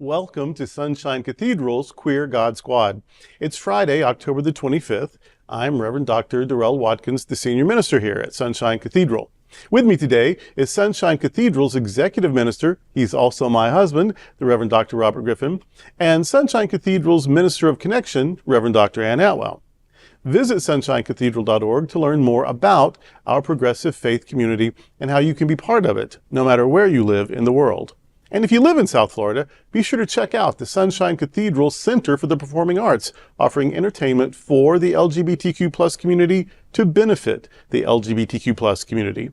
Welcome to Sunshine Cathedral's Queer God Squad. It's Friday, October the 25th. I'm Reverend Dr. Darrell Watkins, the senior minister here at Sunshine Cathedral. With me today is Sunshine Cathedral's executive minister. He's also my husband, the Reverend Dr. Robert Griffin, and Sunshine Cathedral's minister of connection, Reverend Dr. Ann Atwell. Visit sunshinecathedral.org to learn more about our progressive faith community and how you can be part of it, no matter where you live in the world. And if you live in South Florida, be sure to check out the Sunshine Cathedral Center for the Performing Arts, offering entertainment for the LGBTQ+ community to benefit the LGBTQ+ community.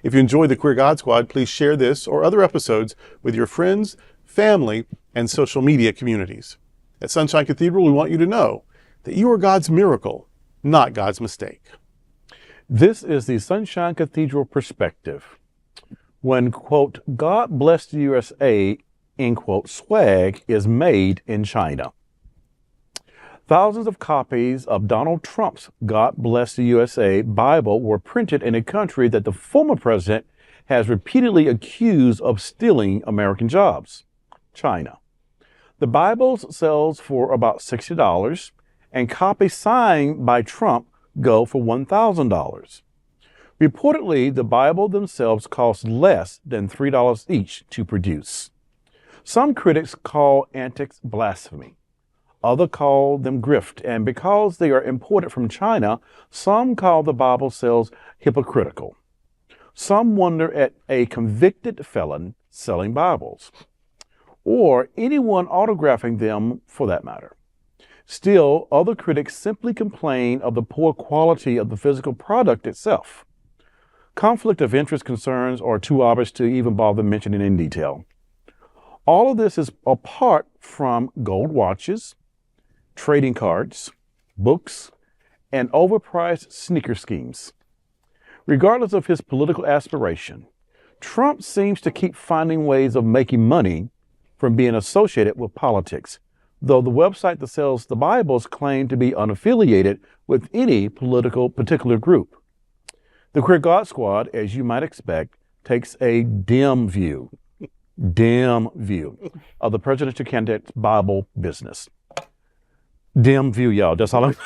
If you enjoy the Queer God Squad, please share this or other episodes with your friends, family, and social media communities. At Sunshine Cathedral, we want you to know that you are God's miracle, not God's mistake. This is the Sunshine Cathedral perspective. When, quote, God bless the USA, end quote, swag is made in China. Thousands of copies of Donald Trump's God Bless the USA Bible were printed in a country that the former president has repeatedly accused of stealing American jobs, China. The Bible sells for about $60, and copies signed by Trump go for $1,000. Reportedly, the Bible themselves cost less than $3 each to produce. Some critics call antics blasphemy. Others call them grift, and because they are imported from China, some call the Bible sales hypocritical. Some wonder at a convicted felon selling Bibles, or anyone autographing them for that matter. Still, other critics simply complain of the poor quality of the physical product itself. Conflict of interest concerns are too obvious to even bother mentioning in detail. All of this is apart from gold watches, trading cards, books, and overpriced sneaker schemes. Regardless of his political aspiration, Trump seems to keep finding ways of making money from being associated with politics, though the website that sells the Bibles claim to be unaffiliated with any particular group. The Queer God Squad, as you might expect, takes a dim view of the presidential candidate's Bible business. Dim view, y'all. That's all I'm.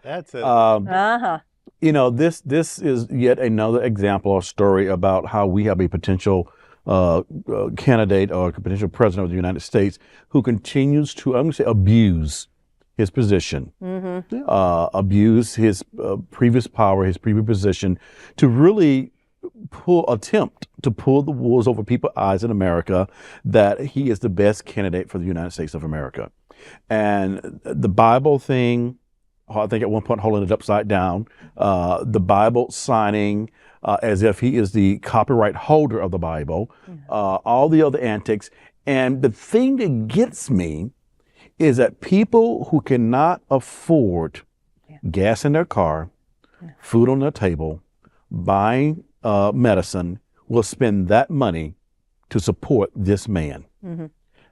That's it. You know, this is yet another example or story about how we have a potential candidate or potential president of the United States who continues to, I'm going to say, abuse his position, abuse his previous power, his previous position, to really attempt to pull the wool over people's eyes in America that he is the best candidate for the United States of America. And the Bible thing, I think at one point holding it upside down, the Bible signing as if he is the copyright holder of the Bible, all the other antics. And the thing that gets me is that people who cannot afford gas in their car, food on their table, buying medicine, will spend that money to support this man.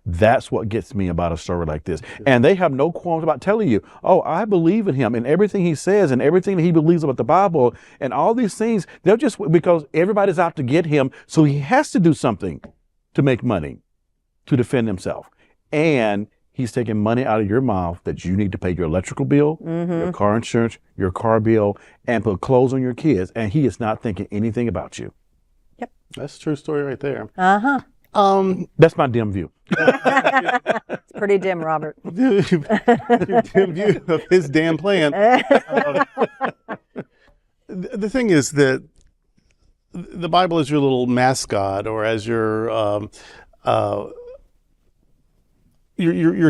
That's what gets me about a story like this. And they have no qualms about telling you, oh, I believe in him and everything he says and everything that he believes about the Bible and all these things. They're just because everybody's out to get him. So he has to do something to make money to defend himself. And he's taking money out of your mouth that you need to pay your electrical bill, your car insurance, your car bill, and put clothes on your kids. And he is not thinking anything about you. Yep. That's a true story right there. That's my dim view. It's pretty dim, Robert. Your dim view of his damn plan. The thing is that the Bible is your little mascot, or as your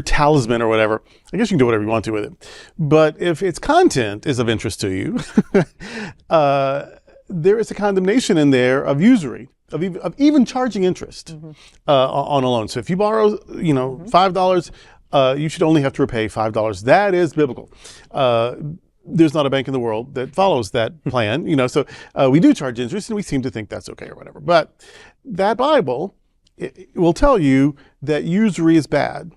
talisman or whatever. I guess you can do whatever you want to with it. But if its content is of interest to you, there is a condemnation in there of usury, of even charging interest on a loan. So if you borrow, $5, you should only have to repay $5. That is biblical. There's not a bank in the world that follows that plan, so we do charge interest and we seem to think that's okay or whatever. But that Bible it will tell you that usury is bad.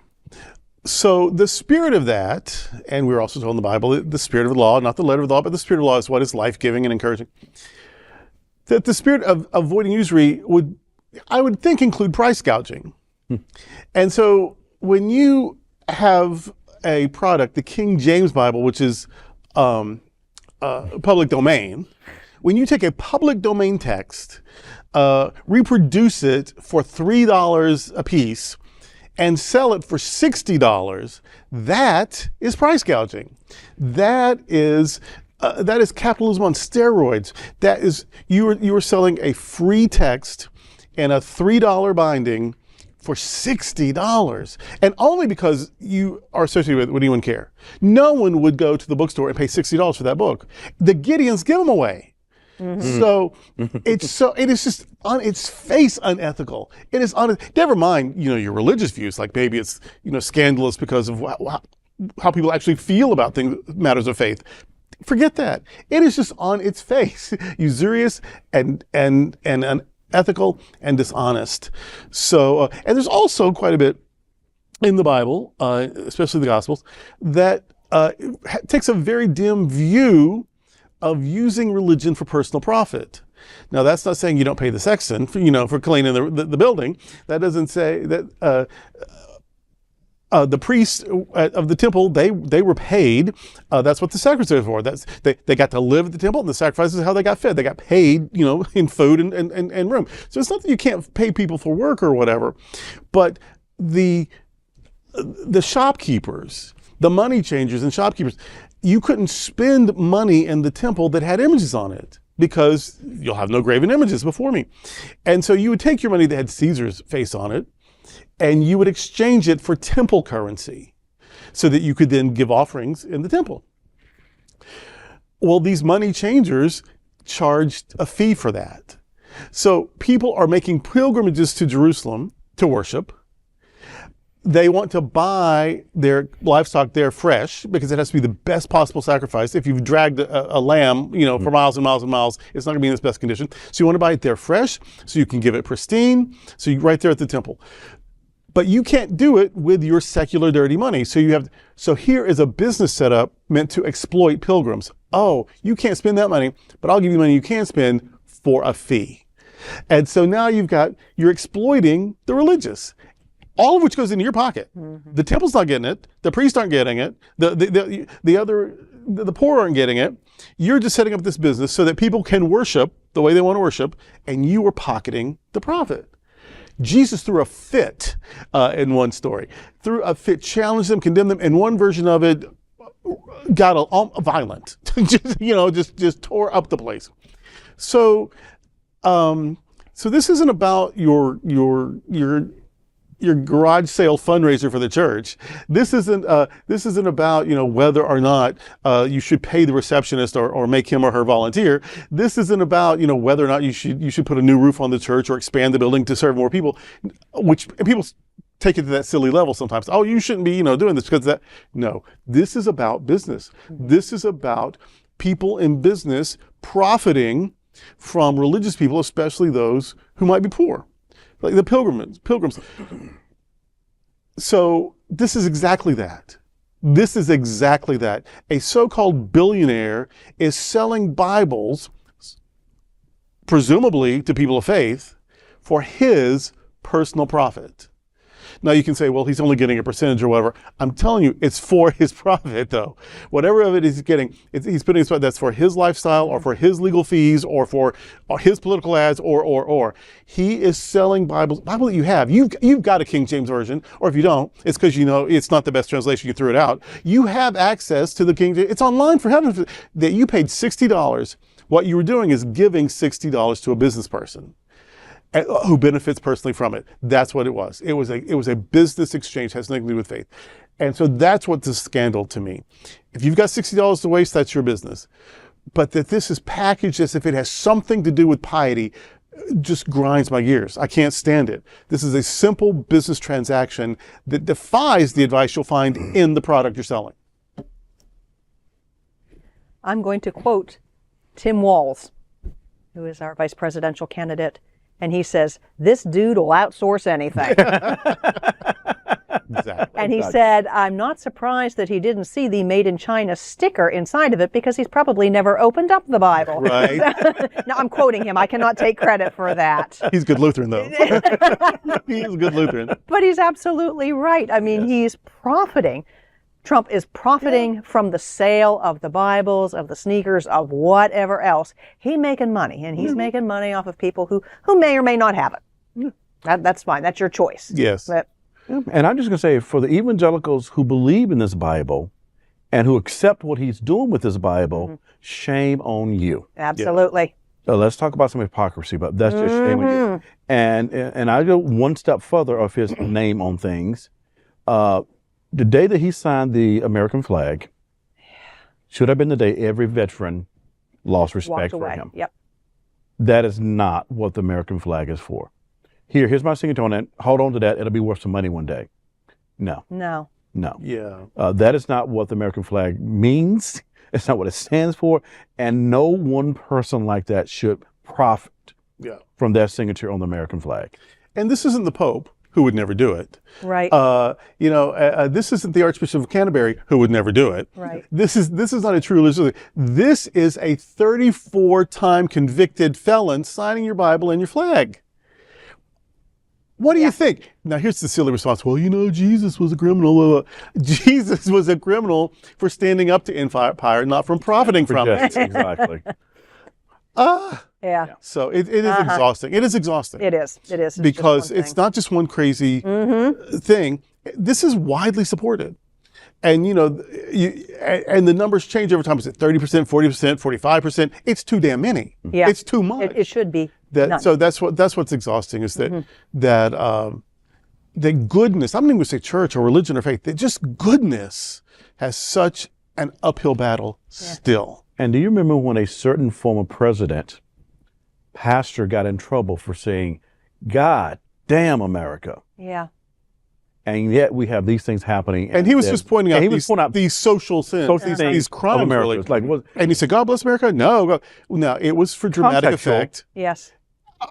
So the spirit of that, and we're also told in the Bible, the spirit of the law, not the letter of the law, but the spirit of the law is what is life-giving and encouraging. That the spirit of avoiding usury would I would think include price gouging. And so when you have a product, the King James Bible, which is public domain, when you take a public domain text, reproduce it for $3 a piece, and sell it for $60, that is price gouging. That is capitalism on steroids. That is, you are selling a free text in a $3 binding for $60, and only because you are associated with it would anyone care. No one would go to the bookstore and pay $60 for that book. The Gideons give them away. So it is just on its face unethical. It is never mind, your religious views, like maybe it's, scandalous because of how people actually feel about matters of faith. Forget that. It is just on its face usurious and unethical and dishonest. So, and there's also quite a bit in the Bible, especially the Gospels, that takes a very dim view of using religion for personal profit. Now, that's not saying you don't pay the sexton for cleaning the building. That doesn't say that the priests of the temple, they were paid. That's what the sacrifices were for. They got to live at the temple, and the sacrifices is how they got fed. They got paid, in food and room. So it's not that you can't pay people for work or whatever, but the shopkeepers, the money changers and shopkeepers, you couldn't spend money in the temple that had images on it, because you'll have no graven images before me. And so you would take your money that had Caesar's face on it, and you would exchange it for temple currency so that you could then give offerings in the temple. Well, these money changers charged a fee for that. So people are making pilgrimages to Jerusalem to worship. They want to buy their livestock there fresh, because it has to be the best possible sacrifice. If you've dragged a lamb, for miles and miles and miles, it's not going to be in its best condition. So you want to buy it there fresh, so you can give it pristine, so you right there at the temple. But you can't do it with your secular dirty money. So here is a business setup meant to exploit pilgrims. Oh, you can't spend that money, but I'll give you money you can spend for a fee. And so now you're exploiting the religious, all of which goes into your pocket. The temple's not getting it. The priests aren't getting it. The poor aren't getting it. You're just setting up this business so that people can worship the way they want to worship, and you are pocketing the profit. Jesus threw a fit in one story. Threw a fit, challenged them, condemned them, and one version of it got violent. just tore up the place. So this isn't about your garage sale fundraiser for the church. This isn't about whether or not you should pay the receptionist or make him or her volunteer. This isn't about whether or not you should put a new roof on the church or expand the building to serve more people, which people take it to that silly level sometimes. Oh, you shouldn't be doing this because that. No, this is about business. This is about people in business profiting from religious people, especially those who might be poor. Like the pilgrims. So this is exactly that. This is exactly that. A so-called billionaire is selling Bibles, presumably to people of faith, for his personal profit. Now you can say, well, he's only getting a percentage or whatever. I'm telling you, it's for his profit though. Whatever of it he's getting, he's putting that's for his lifestyle or for his legal fees or for his political ads or. He is selling Bible that you have. You've got a King James Version, or if you don't, it's because it's not the best translation, you threw it out. You have access to the King James. It's online for heaven that you paid $60. What you were doing is giving $60 to a business person who benefits personally from it. That's what it was. It was a business exchange, has nothing to do with faith. And so that's what this scandal to me. If you've got $60 to waste, that's your business. But that this is packaged as if it has something to do with piety just grinds my gears. I can't stand it. This is a simple business transaction that defies the advice you'll find in the product you're selling. I'm going to quote Tim Walz, who is our vice presidential candidate. And he says, this dude will outsource anything. Exactly. And he said, I'm not surprised that he didn't see the Made in China sticker inside of it because he's probably never opened up the Bible. Right. No, I'm quoting him. I cannot take credit for that. He's a good Lutheran, though. He's a good Lutheran. But he's absolutely right. I mean, he's profiting. Trump is profiting from the sale of the Bibles, of the sneakers, of whatever else. He's making money, and he's making money off of people who may or may not have it. That's fine. That's your choice. Yes. But And I'm just going to say, for the evangelicals who believe in this Bible and who accept what he's doing with this Bible, shame on you. absolutely. Let's talk about some hypocrisy, but that's just shame on you. And I go one step further of his name on things. The day that he signed the American flag should have been the day every veteran lost Walked respect for away. him. Yep. That is not what the American flag is for. Here's my signature on it. Hold on to that. It'll be worth some money one day. No. No. Yeah. That is not what the American flag means. It's not what it stands for. And no one person like that should profit Yeah. from that signature on the American flag. And this isn't the Pope, who would never do it. Right. This isn't the Archbishop of Canterbury, who would never do it. Right. This is not a true religious. This is a 34-time convicted felon signing your Bible and your flag. What do you think? Now, here's the silly response. Well, Jesus was a criminal. Jesus was a criminal for standing up to empire, not from profiting from it. Yes, exactly. Yeah. So it is exhausting. It is exhausting. It is. It is. It's just Because one it's thing. not just one crazy thing. This is widely supported. And, and the numbers change over time. Is it 30%, 40%, 45%? It's too damn many. Yeah. It's too much. It should be. None. So that's what's exhausting is that that goodness. I'm not even going to say church or religion or faith. That just goodness has such an uphill battle still. And do you remember when a certain former pastor got in trouble for saying, God damn America? Yeah. And yet we have these things happening. And he was just pointing out, these these social sins, social things these crimes. of America. Really. It's like, And he said, God bless America? No. It was for dramatic Contextual. effect. Yes.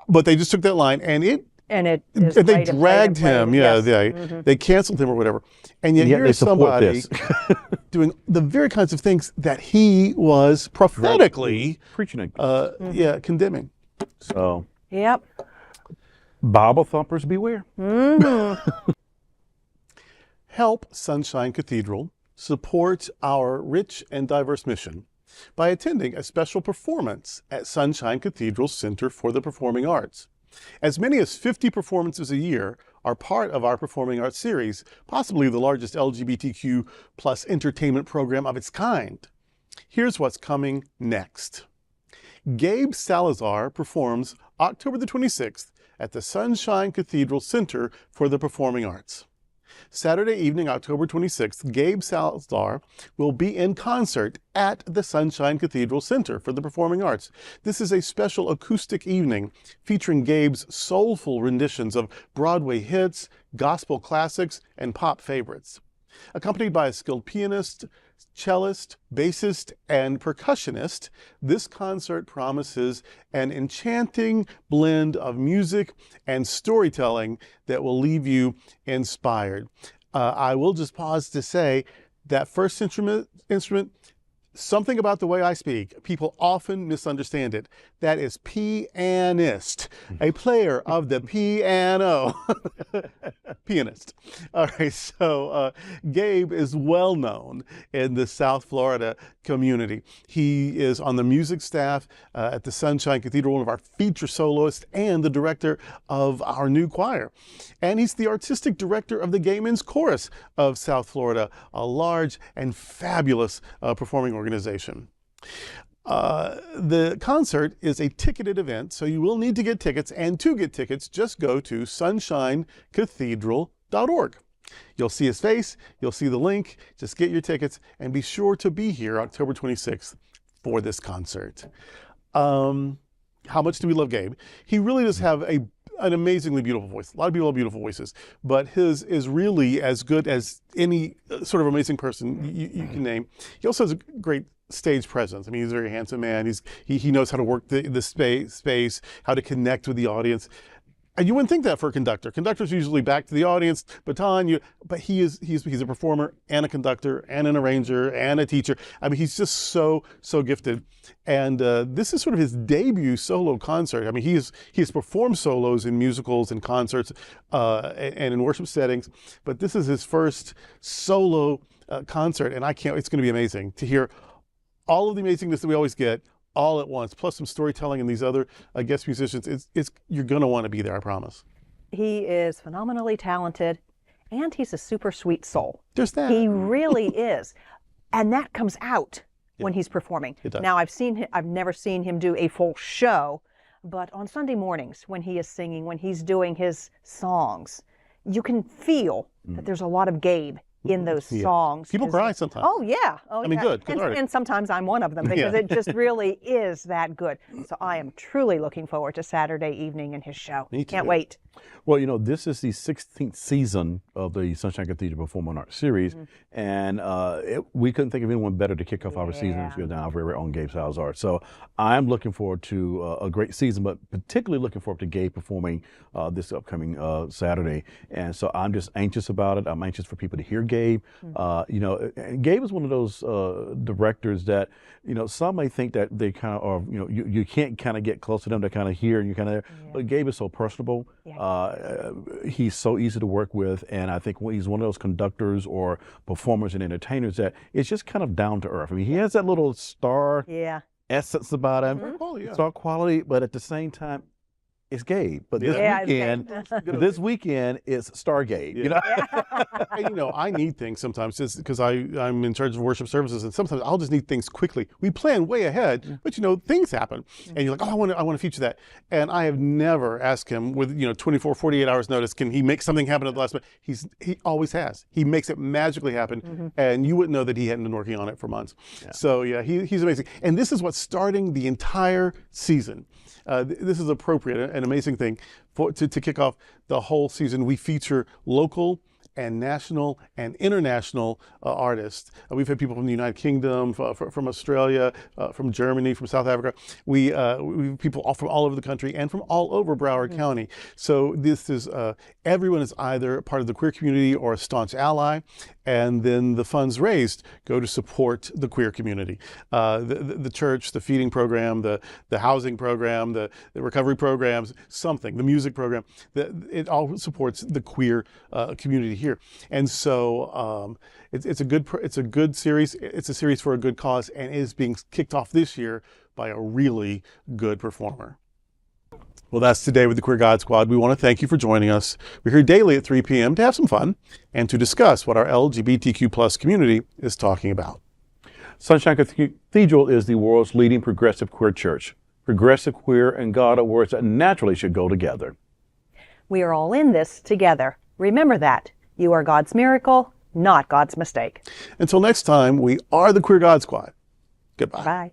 But they just took that line and it And it and is they played and dragged played and him. played. Yeah, Yes. they canceled him or whatever. And yet yet they here's support somebody this. doing the very kinds of things that he was prophetically preaching it. condemning. So Yep. Bible thumpers beware. Help Sunshine Cathedral support our rich and diverse mission by attending a special performance at Sunshine Cathedral Center for the Performing Arts. As many as 50 performances a year are part of our Performing Arts series, possibly the largest LGBTQ plus entertainment program of its kind. Here's what's coming next. Gabe Salazar performs October the 26th at the Sunshine Cathedral Center for the Performing Arts. Saturday evening, October 26th, Gabe Salazar will be in concert at the Sunshine Cathedral Center for the Performing Arts. This is a special acoustic evening featuring Gabe's soulful renditions of Broadway hits, gospel classics, and pop favorites. Accompanied by a skilled pianist, cellist, bassist, and percussionist, this concert promises an enchanting blend of music and storytelling that will leave you inspired. I will just pause to say that first instrument, something about the way I speak, people often misunderstand it. That is pianist, a player of the piano. Pianist. All right, so Gabe is well known in the South Florida community. He is on the music staff at the Sunshine Cathedral, one of our feature soloists, and the director of our new choir. And he's the artistic director of the Gay Men's Chorus of South Florida, a large and fabulous performing organization. The concert is a ticketed event, so you will need to get tickets, and to get tickets, just go to sunshinecathedral.org. You'll see his face, you'll see the link, just get your tickets, and be sure to be here October 26th for this concert. How much do we love Gabe? He really does have an amazingly beautiful voice. A lot of people have beautiful voices, but his is really as good as any sort of amazing person you can name. He also has a great stage presence. I mean, he's a very handsome man. He knows how to work the space, how to connect with the audience. And you wouldn't think that for a conductor. Conductor's usually back to the audience, baton. But he's a performer and a conductor and an arranger and a teacher. I mean, he's just so gifted. And this is sort of his debut solo concert. I mean, he has performed solos in musicals and concerts and in worship settings, but this is his first solo concert, and it's going to be amazing to hear all of the amazingness that we always get all at once, plus some storytelling and these other guest musicians. You're going to want to be there, I promise. He is phenomenally talented, and he's a super sweet soul. There's that. He really is. And that comes out when he's performing. It does. Now, I've never seen him do a full show, but on Sunday mornings when he is singing, when he's doing his songs, you can feel that there's a lot of Gabe in those songs. People cry sometimes. Oh, yeah. Oh, I mean, yeah. good artist. And sometimes I'm one of them because it just really is that good. So I am truly looking forward to Saturday evening and his show. Me too. Can't wait. Well, this is the 16th season of the Sunshine Cathedral Performing Arts Series, and we couldn't think of anyone better to kick off our season as we go down our very own Gabe Salazar. So I'm looking forward to a great season, but particularly looking forward to Gabe performing this upcoming Saturday. And so I'm just anxious about it. I'm anxious for people to hear Gabe. And Gabe is one of those directors that, some may think that they kind of are, you can't kind of get close to them to kind of hear, and you kind of, but Gabe is so personable. He's so easy to work with, and I think he's one of those conductors or performers and entertainers that it's just kind of down to earth. I mean, he has that little star essence about him, star quality, but at the same time, it's Gabe. But this weekend is Star Gabe. And, I need things sometimes just because I'm in charge of worship services, and sometimes I'll just need things quickly. We plan way ahead, but things happen, and you're like, oh, I want to feature that. And I have never asked him with 24, 48 hours notice, can he make something happen at the last minute? He always has. He makes it magically happen, and you wouldn't know that he hadn't been working on it for months. So he's amazing. And this is what's starting the entire season. This is appropriate, an amazing thing to kick off the whole season. We feature local and national and international artists. We've had people from the United Kingdom, from Australia, from Germany, from South Africa. We have people from all over the country and from all over Broward County. So this is, everyone is either part of the queer community or a staunch ally, and then the funds raised go to support the queer community. The church, the feeding program, the housing program, the recovery programs, the music program, it all supports the queer community here. And so it's a good series. It's a series for a good cause, and it is being kicked off this year by a really good performer. Well, that's today with the Queer God Squad. We want to thank you for joining us. We're here daily at 3 p.m. to have some fun and to discuss what our LGBTQ plus community is talking about. Sunshine Cathedral is the world's leading progressive queer church. Progressive, queer, and God are words that naturally should go together. We are all in this together. Remember that. You are God's miracle, not God's mistake. Until next time, we are the Queer God Squad. Goodbye. Bye.